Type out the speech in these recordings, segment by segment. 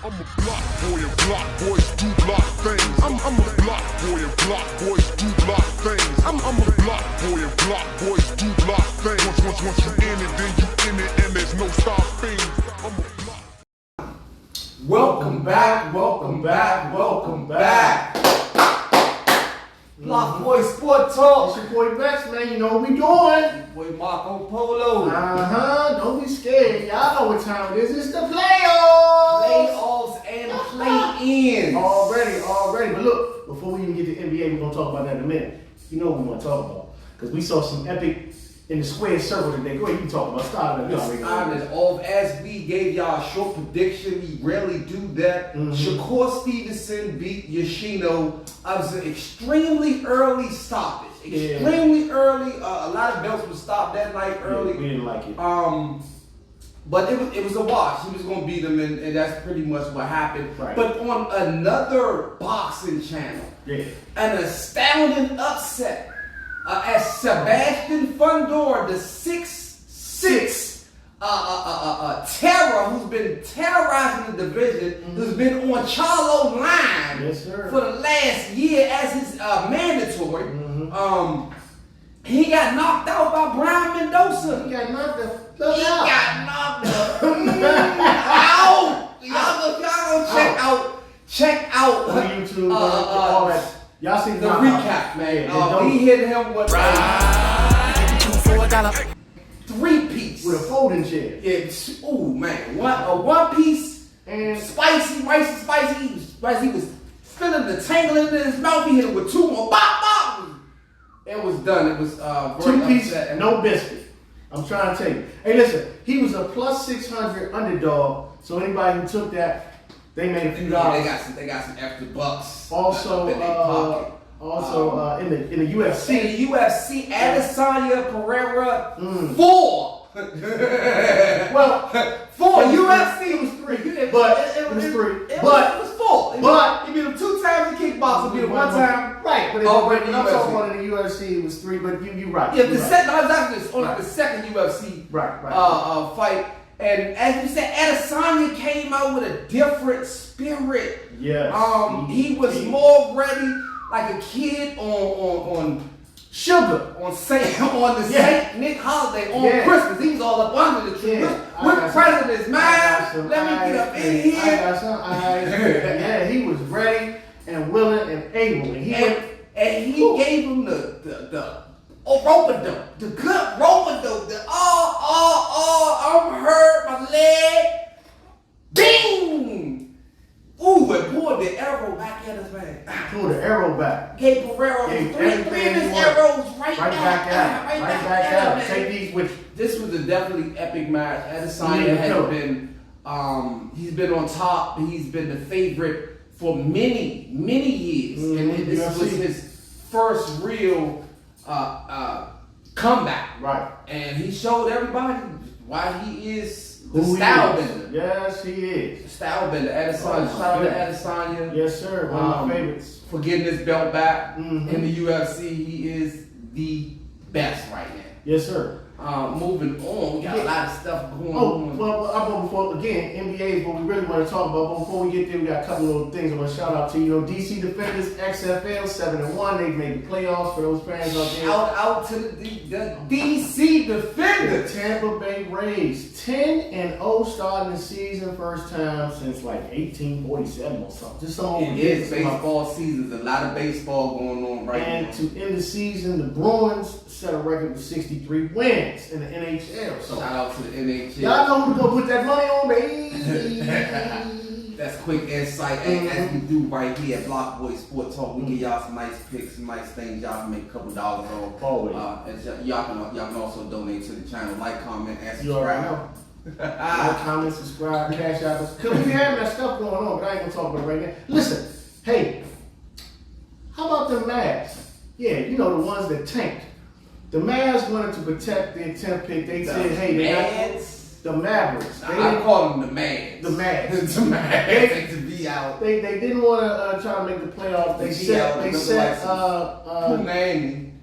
I'm a block boy and block boys do block things. I'm a block boy and block boys do block things. I'm a block boy and block boys do block things. Once you in it, then you in it, and there's no stopping. I'm a block. Welcome back. BlockBoy SportsTalk. It's your boy Vex, man. You know what we doing. Boy Marco Polo. Don't be scared. Y'all know what time it is. It's the playoffs. Playoffs and play-ins. Already. But look, before we even get to NBA, we're going to talk about that in a minute. You know what we want to talk about. Because we saw some epic in the square circle today. Go ahead, you talk about starting it off. As we gave y'all a short prediction, we rarely do that. Shakur Stevenson beat Yoshino. It was an extremely early stoppage. Extremely early. A lot of belts were stopped that night early. Yeah, we didn't like it. But it was a wash. He was going to beat him, and that's pretty much what happened. Right. But on another boxing channel, an astounding upset. As Sebastian Fundor, the 6'6" terror who's been terrorizing the division, who's been on Charlo line for the last year as his mandatory. He got knocked out by Brian Mendoza. He got knocked out. Out. Y'all gonna check out on YouTube, all that. Y'all see the recap, man. We hit him with a 3-piece with a folding chair. Yeah. Ooh, man. A 1-piece and spicy. He was feeling the tingling in his mouth. He hit it with 2 more. Bop. It was done. It was 2-piece, no biscuit. I'm trying to tell you. Hey, listen. He was a plus 600 underdog. So anybody who took that, they made a few dollars. They got some extra bucks. Also, in the UFC. In the UFC, Adesanya Pereira 4. Well, 4. UFC was 3. But it was 3. It was 4. But he beat him 2 times in kickboxing. Beat him 1 time. Right. But I'm talking about in the UFC, it was 3. But you right. Yeah, the second UFC fight. And as you said, Adesanya came out with a different spirit. Yes. He was more ready, like a kid on sugar, on Saint Nick holiday on Christmas. He was all up under the tree. With President's mind. Let me get up in here. I got some eyes. Yeah, he was ready and willing and able. And he gave him the rope-a-dope, the good rope-a-dope, I'm hurt, my leg, bing! Ooh, and pulled the arrow back at his man. Pulled the arrow back. Gave Pereira 3 of his arrows right back at him. Take these with you. This was a definitely epic match. Adesanya has been, he's been on top. He's been the favorite for many years. And this was his first real comeback, right? And he showed everybody why he is the style bender. Yes, he is. The style bender. Adesanya. Shout out to Adesanya. Yes, sir. One of my favorites. For getting his belt back in the UFC, he is the best right now. Yes, sir. Moving on, we got a lot of stuff going on. Well, before again, NBA is what we really want to talk about. But before we get there, we got a couple of things I want to shout out to. DC Defenders XFL 7-1. They've made the playoffs for those fans out there. Shout out to the DC Defenders. The Tampa Bay Rays 10-0 starting the season, first time since like 1847 or something. Just some It is baseball season. There's a lot of baseball going on right now. And to end the season, the Bruins set a record with 63 wins in the NHL. So shout out to the NHL. Y'all know who's gonna put that money on, baby. That's quick insight. As we do right here at BlockBoy SportsTalk, we give y'all some nice picks, some nice things y'all can make a couple dollars on. Always. Y'all can also donate to the channel, like, comment, and subscribe. Like, comment, subscribe, cash out. Because we have that stuff going on, but I ain't gonna talk about it right now. Listen, hey, how about the Mavs? Yeah, the ones that tanked. The Mavs wanted to protect their 10th pick. They said, hey, they got the Mavericks. I call them the Mavs. The Mavs. The Mavs to be out. They didn't want to try to make the playoffs.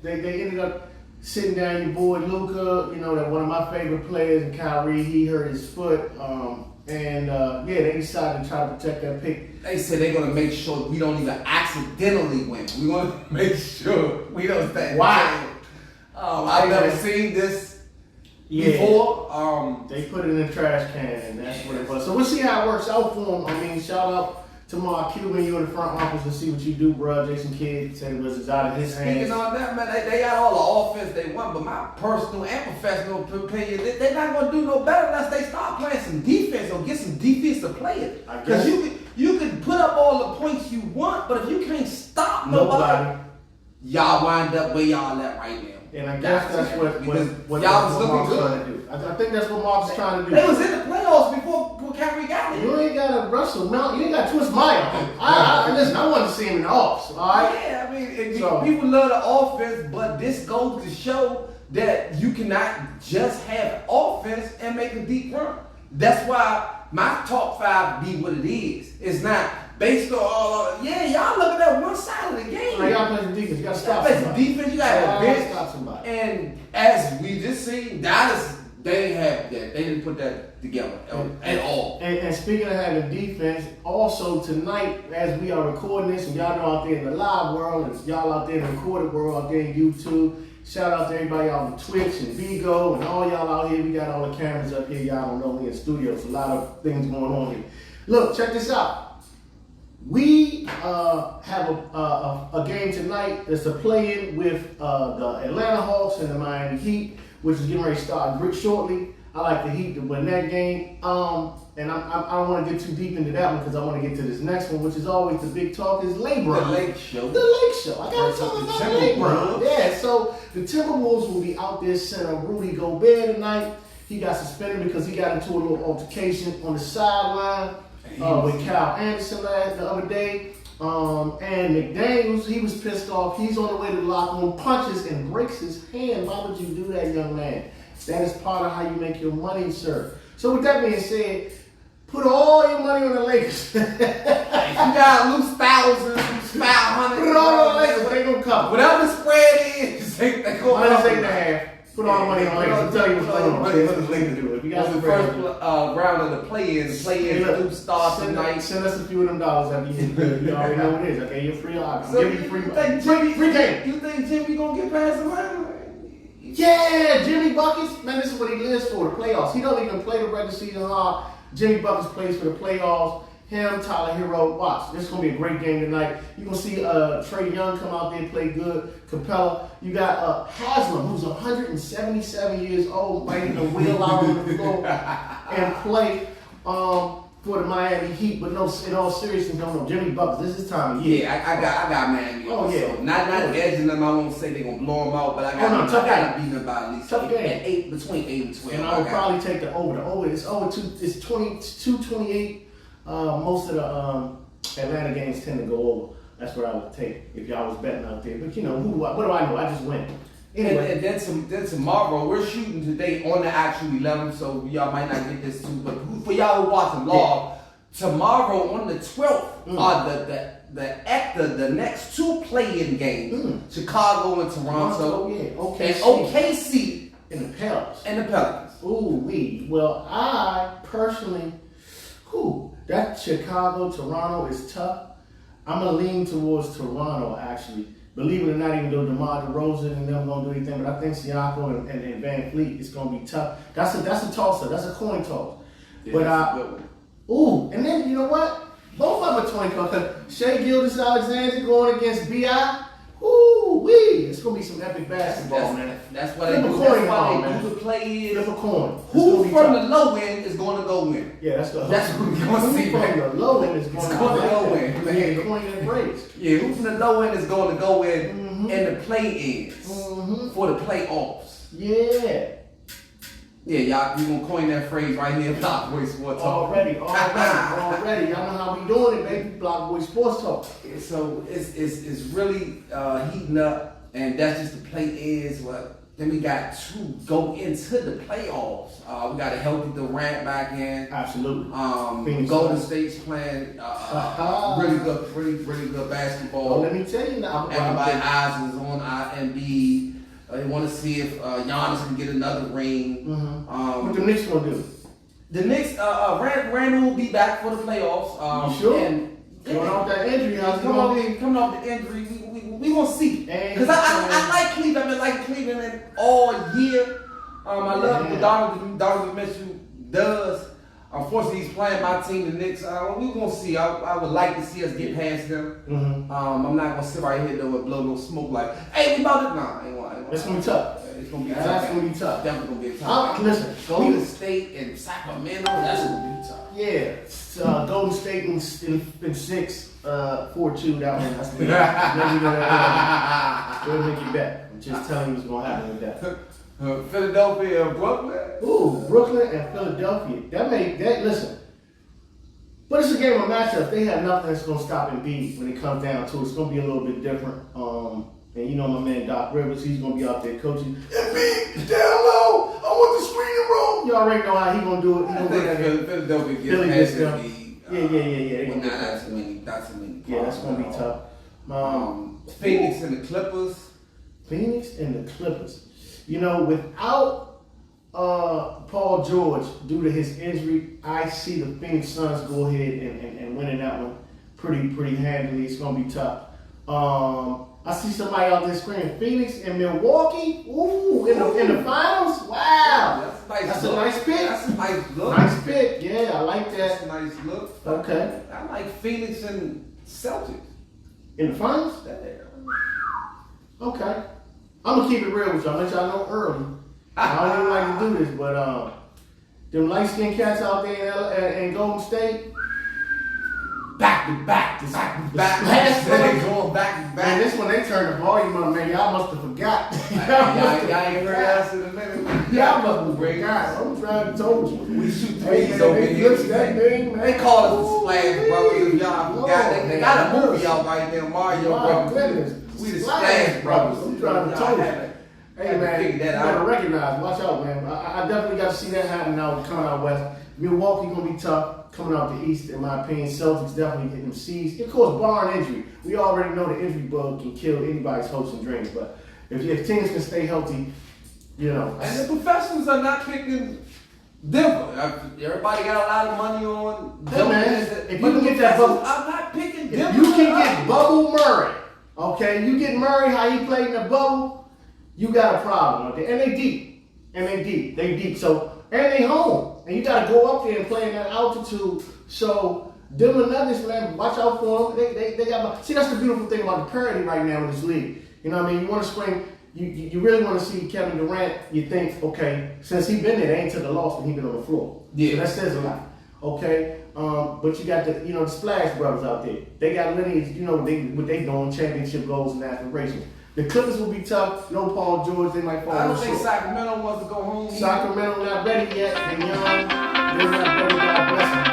They ended up sitting down your boy Luka, that one of my favorite players, and Kyrie, he hurt his foot. And they decided to try to protect that pick. They said they're gonna make sure we don't even accidentally win. We're gonna make sure we don't stand. Wow. I've never seen this before. They put it in the trash can, and that's what it was. So we'll see how it works out for them. I mean, shout out to Mark Cuban, you in the front office, to see what you do, bro. Jason Kidd said it was out of his hands. Speaking on that, man, they got all the offense they want, but my personal and professional opinion, they're not gonna do no better unless they start playing some defense or get some defensive players. Because you can put up all the points you want, but if you can't stop nobody, y'all wind up where y'all at right now. And I guess that's what y'all was looking Mark's good. trying to do. I think that's what Mark's trying to do. They was in the playoffs before Kyrie got there. You ain't got to wrestle. No, you ain't got to twist my arm. Listen, I want to see him in the offs. All right. Yeah, I mean, people love the offense, but this goes to show that you cannot just have offense and make a deep run. That's why my top 5 be what it is. It's not based on y'all looking at one side of the game. Like, y'all play some defense. You got to stop play somebody. some defense. You got to bench. Stop somebody. And as we just seen, Dallas, they have that. They didn't put that together at all. And speaking of having defense, also tonight, as we are recording this, and y'all know out there in the live world, and y'all out there in the recorded world, out there in YouTube, shout out to everybody on Twitch and Vigo and all y'all out here. We got all the cameras up here. Y'all don't know we in studios. A lot of things going on here. Look, check this out. We have a game tonight. It's a play-in with the Atlanta Hawks and the Miami Heat, which is getting ready to start shortly. I like the Heat to win that game. And I don't want to get too deep into that one because I want to get to this next one, which is always the big talk, is LeBron. The Lake Show. The Lake Show. I got to talk about LeBron. Yeah, so the Timberwolves will be out there center Rudy Gobert tonight. He got suspended because he got into a little altercation on the sideline with Kyle Anderson the other day. And McDaniels, he was pissed off. He's on the way to the locker room, punches and breaks his hand. Why would you do that, young man? That is part of how you make your money, sir. So with that being said, put all your money on the Lakers. If you got to lose thousands, lose 500. Put it all on the Lakers. They gonna cover. Whatever the spread is, they gonna cover. -8.5. Put all the money on the Lakers. I'll tell you what's going on. What the Lakers do. If you got the first round of the play-ins do start tonight. Send us a few of them dollars after you hit. You already know what it is. Okay, you're free. I'll So give you free game. You think Jimmy gonna get past the line? Yeah, Jimmy Buckets, man, this is what he lives for, the playoffs. He don't even play the regular season hard. Jimmy Buckets plays for the playoffs. Him, Tyler Hero, watch. This is going to be a great game tonight. You're going to see Trae Young come out there and play good. Capella. You got Haslam, who's 177 years old, fighting the wheel out on the floor and play for the Miami Heat. But no, in all seriousness, no, Jimmy Buckets, this is time of year. Yeah, I got Miami. Oh, yeah. So not edging them. I won't say they're going to blow them out, but I got to beat them by at least tough game. Between 8 and 12. And I would probably take the over. The over is it's 22-28. Most of the Atlanta games tend to go over. That's what I would take if y'all was betting out there. But you know, what do I know? I just win. Anyway. And then tomorrow, we're shooting today on the actual 11th, so y'all might not get this too. But for y'all who watching live, tomorrow on the 12th are the next 2 play-in games. Chicago and Toronto. And OKC. And the Pelicans. Ooh, well, I personally, that Chicago, Toronto is tough. I'm going to lean towards Toronto, actually. Believe it or not, even though DeMar DeRozan and them won't do anything, but I think Siakam and Van Fleet is going to be tough. That's a toss-up. That's a coin toss. Yeah, and then, you know what? Both of them are 20 because Shai Gilgeous-Alexander going against B.I., it's going to be some epic basketball, man. That's why they do the play-in. Flip a coin. Who from the low end is going to go win? Yeah, that's what we're going to see. Who from the low end is going to go win? Yeah, coin and braids. Yeah, who from the low end is going to go in the play-ins for the playoffs? Yeah. Yeah, y'all, we gonna coin that phrase right here, BlockBoy SportsTalk. Already. Y'all know how we doing it, baby. BlockBoy SportsTalk. So it's really heating up, and that's just the play-ins. Well, then we got to go into the playoffs. We got a healthy Durant back in. Absolutely. Golden State's playing really good basketball. Well, let me tell you now. Everybody's eyes is on Embiid. They want to see if Giannis can get another ring. What the Knicks gonna do? The Knicks, Randall will be back for the playoffs. You sure? And Coming off that injury, how's he coming gonna off the injury, we gonna see. And Because I like Cleveland. I've been liking Cleveland all year. I love what Donovan Mitchell does. Unfortunately, he's playing my team, the Knicks. We're gonna see. I would like to see us get past them. Mm-hmm. I'm not gonna sit right here though and blow no smoke like, hey, we about it. Nah, I ain't gonna. It's gonna be tough. It's gonna be tough. That's gonna be tough. Definitely gonna be tough. Listen, Golden State and Sacramento. That's gonna be tough. Yeah, Golden State in 6, 4-2. That one. That's we'll make you bet. I'm just telling you what's gonna happen with that. Philadelphia and Brooklyn. Ooh, Brooklyn and Philadelphia. Listen. But it's a game of matchups. They have nothing that's gonna stop Embiid when it comes down to it. It's gonna be a little bit different. And you know my man Doc Rivers, he's gonna be out there coaching. Embiid, down low. I want the screen and roll. You already know how he gonna do it. I think Philadelphia Philly gets gets them. Embiid. Yeah. That's many. Yeah, that's gonna be tough. Phoenix and the Clippers. Phoenix and the Clippers. You know, without Paul George, due to his injury, I see the Phoenix Suns go ahead and winning that one pretty handily. It's gonna be tough. I see somebody out there screaming Phoenix and Milwaukee. Ooh, in the finals. Wow, that's a nice pick. That's a nice look. Nice pick. Yeah, I like that. That's a nice look. Okay. I like Phoenix and Celtics. In the finals. Okay. I'm gonna keep it real with y'all. Let y'all know early. I don't even like to do this, but them light skinned cats out there in Golden State. Back to back. Last They one. going back to back. Man, this one they turned the volume up, man. Y'all must have forgot. Y'all ain't heard us in a minute. Y'all must have forgot. I'm trying to told you. We shoot Hey, threes man, over they here. glitched that thing, man. They call us the Splash Brothers. Y'all forgot. They man. got a movie out right there, Mario Oh, Brothers. goodness. We the Splash Brothers. I'm trying to tell you. Hey, man, you that gotta out. recognize. Watch out, man. I definitely got to see that happen now coming out west. Milwaukee going to be tough. Coming out the east, in my opinion. Celtics definitely hitting them C's. Of course, barring injury. We already know the injury bug can kill anybody's hopes and dreams. But if teams can stay healthy, you know. And the professionals are not picking Denver. Everybody got a lot of money on Hey, Denver. man, if you But can the get that professionals bubble, are not picking if Denver. you can get Bubble Murray, okay? You get Murray how he played in the bubble, you got a problem with it. And they deep. So, and they home. And you got to go up there and play in that altitude. So, Denver Nuggets, man, watch out for them. They got. See, that's the beautiful thing about the parity right now in this league. You know what I mean? You want to scream. You really want to see Kevin Durant. You think, okay, since he been there, they ain't took a loss when he been on the floor. Yeah. So that says a lot. Okay. But you got the Splash Brothers out there. They got lineage. You know what they doing, championship goals and aspirations. The Clippers will be tough. No Paul George. They might fall I don't short. think Sacramento wants to go home. Sacramento not ready yet. They're young. They're not ready. God bless them.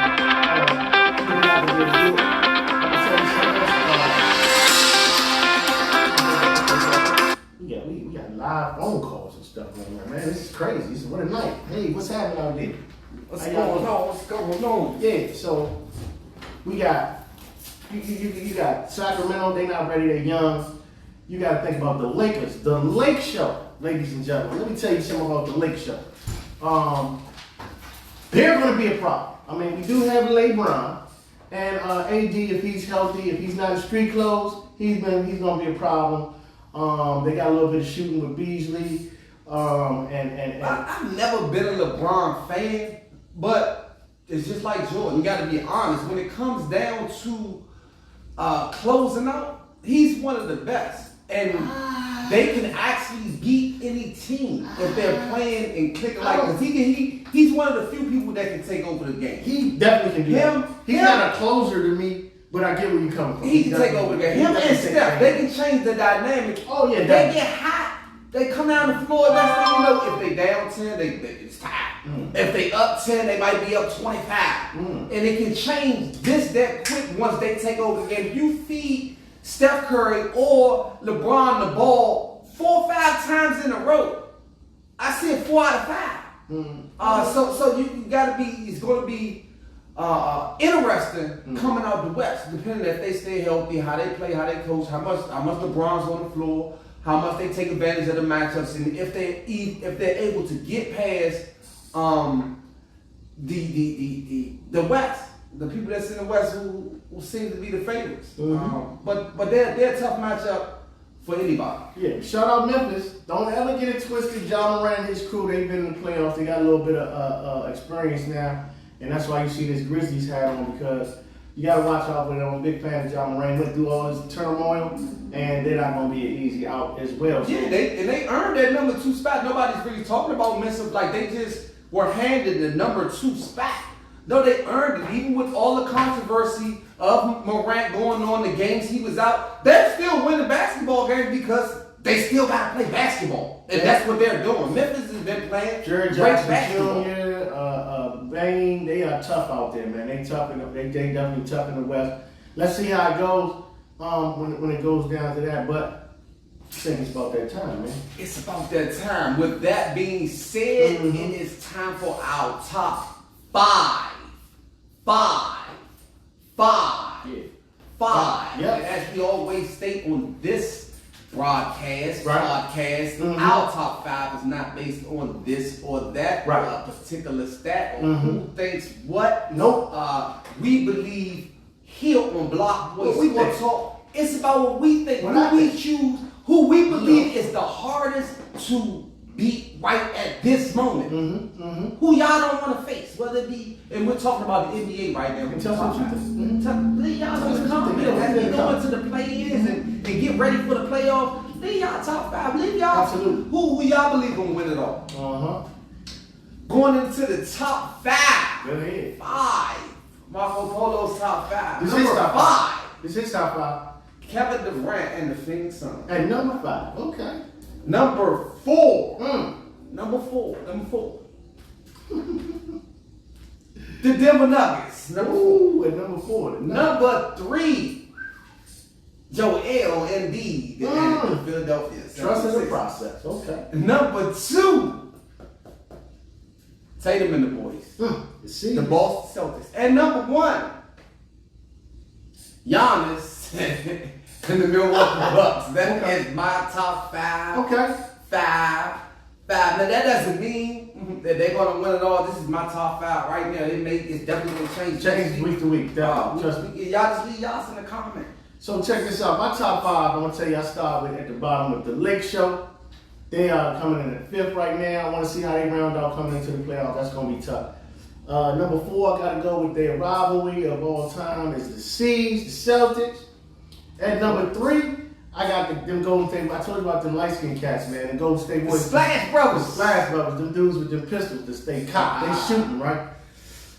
They're not ready to do it. I'm gonna tell you something else. We got live phone calls and stuff going on, man. This is crazy. This is what a night. Hey, what's happening out there? What's going on? Yeah. So we got you got Sacramento. They not ready. They're young. You got to think about the Lakers, the Lake Show, ladies and gentlemen. Let me tell you something about the Lake Show. They're going to be a problem. I mean, we do have LeBron and AD. If he's healthy, if he's not in street clothes, he's going to be a problem. They got a little bit of shooting with Beasley, and I've never been a LeBron fan, but it's just like Jordan. You got to be honest. When it comes down to closing out, he's one of the best. And they can actually beat any team if they're playing and clicking like this. He's one of the few people that can take over the game. he definitely can do that. He's not a closer to me, but I get where you're coming from. He can take over the game. Him and Steph, they can change the dynamic. Oh, yeah, If they get hot, they come down the floor. Next thing you know, if they down 10, it's tied. If they up 10, they might be up 25. And it can change that quick once they take over the game. If you feed Steph Curry or LeBron the ball 4 or 5 times in a row, I see it 4 out of 5. So you gotta be. It's gonna be interesting coming out the West, depending if they stay healthy, how they play, how they coach, how much LeBron's on the floor, how much they take advantage of the matchups, and if they're able to get past the West, the people that's in the West who seem to be the favorites. Mm-hmm. But they're a tough matchup for anybody. Yeah, shout out Memphis. Don't ever get it twisted. John Moran and his crew, they've been in the playoffs. They got a little bit of experience now, and that's why you see this Grizzlies hat on, because you got to watch out for them. I'm a big fan of John Moran. Went through all this turmoil, and they're not going to be an easy out as well. So. Yeah, they earned that number 2 spot. Nobody's really talking about Memphis like they just were handed the number 2 spot. No, they earned it. Even with all the controversy of Morant going on, the games he was out, they're still winning basketball games because they still got to play basketball. And that's what they're doing. Memphis has been playing Jared great Jackson basketball. Jr., Bain, they are tough out there, man. They definitely tough in the West. Let's see how it goes when it goes down to that. But I think it's about that time, man. It's about that time. With that being said, it is time for our top 5. Yep. And as we always state on this podcast, Mm-hmm. our top 5 is not based on this or that particular stat or who thinks what. Nope. We believe here on BlockBoy SportsTalk, it's about what we think, What who we choose, who we believe is the hardest to beat right at this moment. Who y'all don't want to face, whether it be, and we're talking about the NBA right now. Tell us what you think. Leave y'all in the comments as we go into the play-ins and get ready for the playoffs. Leave y'all top 5. Leave y'all. Absolutely. Who y'all believe gonna win it all? Going into the top 5. Go ahead. 5. Marco Polo's top 5. This is Number top 5. This is top 5. Kevin Durant and the Phoenix Suns. And number 5. Okay. Number 4. Number 4. The Denver Nuggets. Number 4. Ooh, at number 4. Number 3. Joel Embiid. The Philadelphia 76ers. Trust in the process. Okay. Number 2. Tatum and the boys. The Boston Celtics. And number 1. Giannis and the Milwaukee Bucks. That is my top 5. Okay. 5. Now that doesn't mean that they're gonna win it all. This is my top 5 right now. It's definitely gonna change Week to week. Trust me. Y'all just leave y'all in the comment. So check this out. My top 5, I'm gonna tell you, I start with at the bottom with the Lake Show. They are coming in at 5th right now. I want to see how they round out coming into the playoffs. That's gonna be tough. Number 4, I gotta go with their rivalry of all time is the C's, the Celtics. At number 3, I got them Golden State. I told you about them light skinned cats, man. The Golden State Warriors. Splash Brothers. Splash Brothers. Them dudes with them pistols that stay cocked. They shooting, right?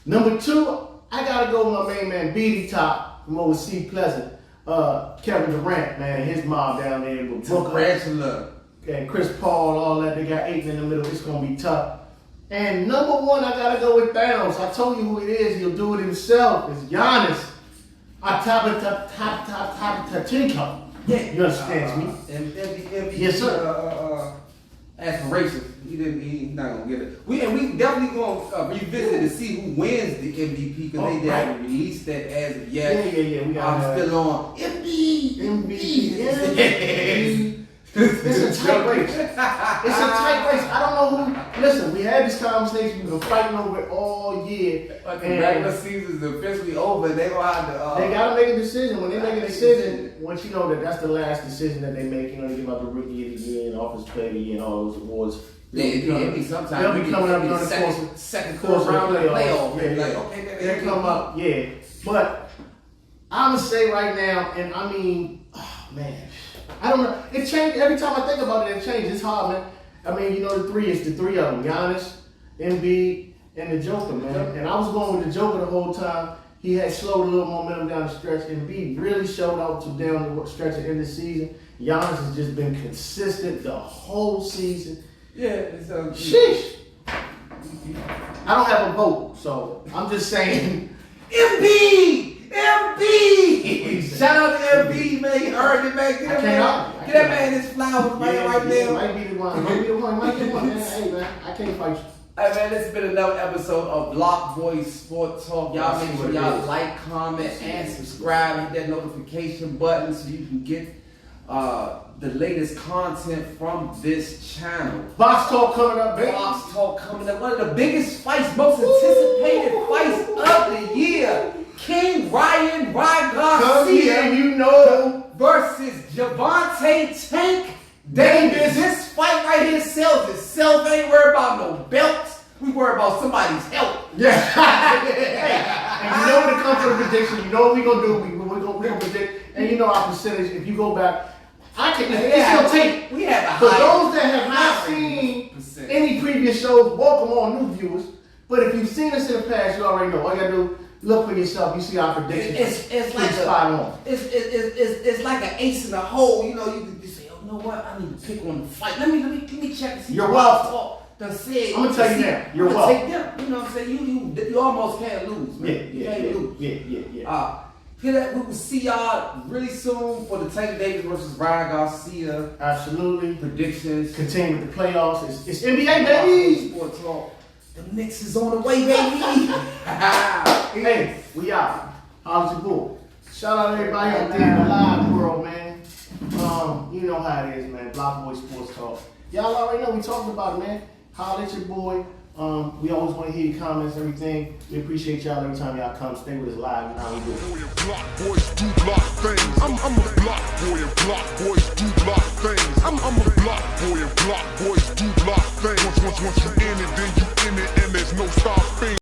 Number 2, I gotta go with my main man, Beatty Top from overseas Pleasant. Kevin Durant, man, his mob down there with Brooklyn. And Chris Paul, all that. They got 8 in the middle. It's gonna be tough. And number 1, I gotta go with Thanos. I told you who it is. He'll do it himself. It's Giannis. Tachinko. Yeah. You understand me? MVP, Yes, sir. Aspirations. He's not gonna get it. We definitely gonna revisit to see who wins the MVP because they haven't released that as of yet. Yeah. We got I'm still on MVP. Yeah. It's a tight race. It's a tight race. I don't know who. Listen, we had this conversation. We've been fighting over it all year. But the regular season's officially over. They gonna have to. They gotta make a decision. When they make a decision, once you know that that's the last decision that they make, you know, they give out the Rookie of the Year and Offensive Player of the Year and all those awards. It'll be sometimes. They'll be coming up during the second course round of the playoffs. playoff. Yeah. Like, okay, They'll come up, yeah. But I'm gonna say right now, and I mean, oh, man. I don't know. It changed every time I think about it. It changes. It's hard, man. I mean, you know, the 3 is the 3 of them: Giannis, Embiid, and the Joker, man. And I was going with the Joker the whole time. He had slowed a little momentum down the stretch. Embiid really showed out to down the stretch at the end of the season. Giannis has just been consistent the whole season. Yeah. Sheesh. I don't have a vote, so I'm just saying. Embiid. Shout out to Embiid, man. He earned it, man. Get that man his flowers right now. Might be the one. Might get one, man. Hey, man, I can't fight you. Hey, man, this has been another episode of BlockBoy SportsTalk. Y'all make sure y'all like, comment, and subscribe. Hit that notification button so you can get the latest content from this channel. Box Talk coming up, baby. Box Talk coming up. One of the biggest fights, most anticipated fights of the year. King Ryan Garcia you know. versus Javante Tank Davis. This fight right here sells itself. Ain't worried about no belts. We worry about somebody's health. Yeah. Hey, and you know when it comes to the prediction, you know what we gonna do. We gonna predict, and you know our percentage. If you go back, I can. It's gonna take. We have a For high. those that have not seen any previous shows, welcome all new viewers. But if you've seen us in the past, you already know. All you gotta do, look for yourself. You see our predictions. It's like spot on. It's like an ace in the hole. You know, you say, oh, you know what? I need to pick on the fight. Let me check and see. You're Box welcome. Talk done said. I'm gonna tell you now. You're I'm welcome. take them. You know what I'm saying? You almost can't lose, man. You can't lose. Yeah. Hear that? We will see y'all really soon for the Tank Davis versus Ryan Garcia Absolutely. predictions. Continue with the playoffs. It's NBA, baby. Sports Talk. The Knicks is on the way, baby. Hey, we out. How's your boy? Shout out to everybody out there in the live world, man. You know how it is, man. BlockBoy SportsTalk. Y'all already know we talked about it, man. Holla at your boy. We always want to hear your comments, everything. We appreciate y'all every time y'all come. Stay with us live. You know how we do it. Block boys do block things. I'm a block boy and block boys do block things. I'm a block boy and block boys do block things. Once you in it, then you in it, and there's no stopping.